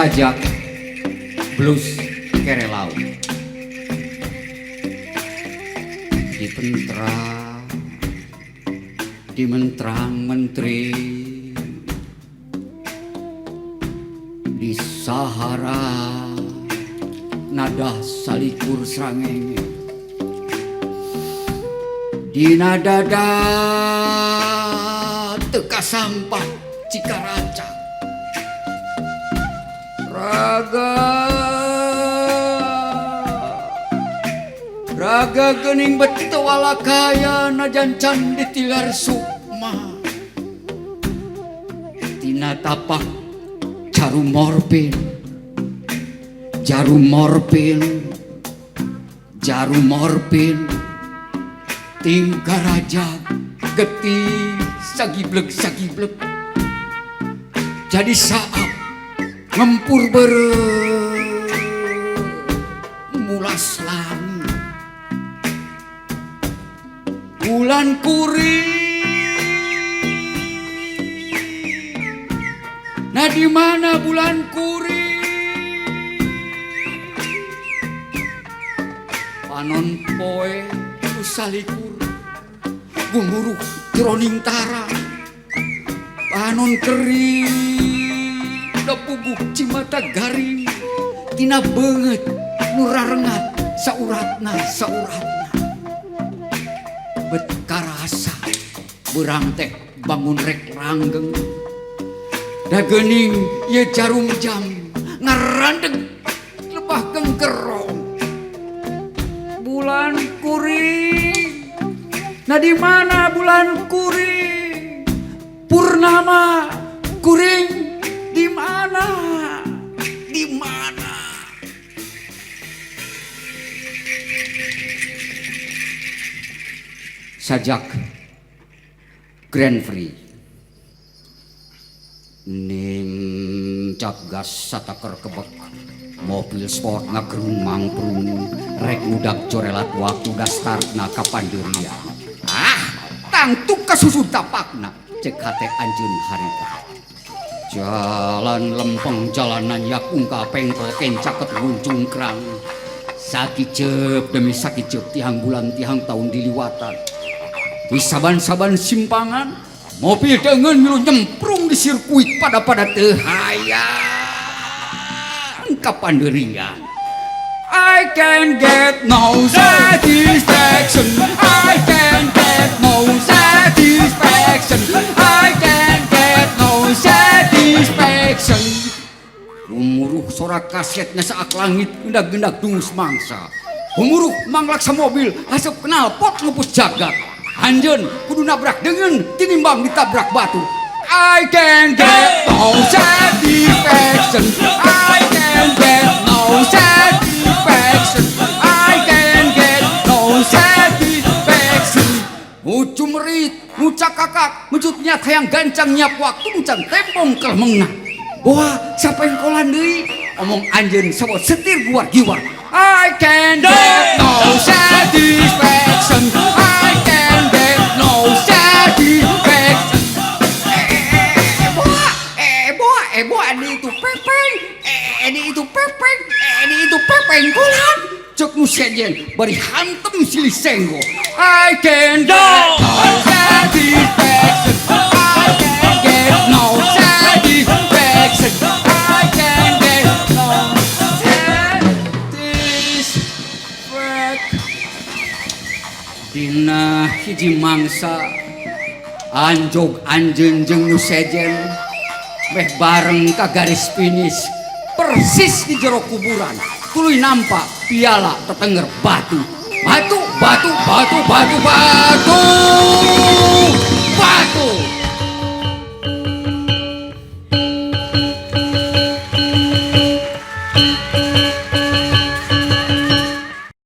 sajak blues kerelau di menterang menteri di Sahara nada salikur srangenge di nadada teka sampah Cikaraca raga gening beto walakaya najan can ditilar sukma tina tapak jarum morpin tingkah raja geti sagiblek jadi saat ngempur mulas langit bulan kuring nah di mana bulan kuring panon poe usalikur gumuruh jroning tara panon kering puguh cimata garing tina beungeut nu rarengat sauratna bet karasa beurang teh bangun rek langgeng da geuning ieu jarum jam ngarandeg lebah gengkerong bulan kuring nah di mana bulan kuring purnama kuring di mana sajak Grand Prix ning cap gas sataker kebek mobil sport ngagerung mangprung rek udak corelat waktu dastarna kapandeuria tangtuk kasusut tapakna cek hate anjeun harita jalan lempeng jalanan yakung kapeng kencaket runcung kerang sakicep demi sakicep tihang bulan tihang tahun diliwatan di saban-saban simpangan mobil dengan milu nyemprung di sirkuit pada teu hayang kapandeuringan I can get no satisfaction I can get no satisfaction I can get no satisfaction umuruh sorak kasetnya saak langit gendak-gendak dungus mangsa umuruh manglaksa mobil hasep knalpot ngepus jagat anjeun kudu nabrak dengan tinimbang ditabrak batu I can get no satisfaction I can get no satisfaction I can get no satisfaction mucu merit mucak kakak mujudnya tayang gancang nyiap waktu mucan tembong kel menang wah siapa yang kolan deui omong anjeun sabot setir guar giwar I can get no satisfaction I can get no satisfaction boa ini itu pepeng kolan cek nu sejen bari hantem silih senggo I can get no satisfaction I can get no satisfaction I can get no satisfaction dina hiji mangsa anjog anjeun jeung nu sejen meh bareng ka garis finish persis di jero kuburan tuluy nampak piala tetenger batu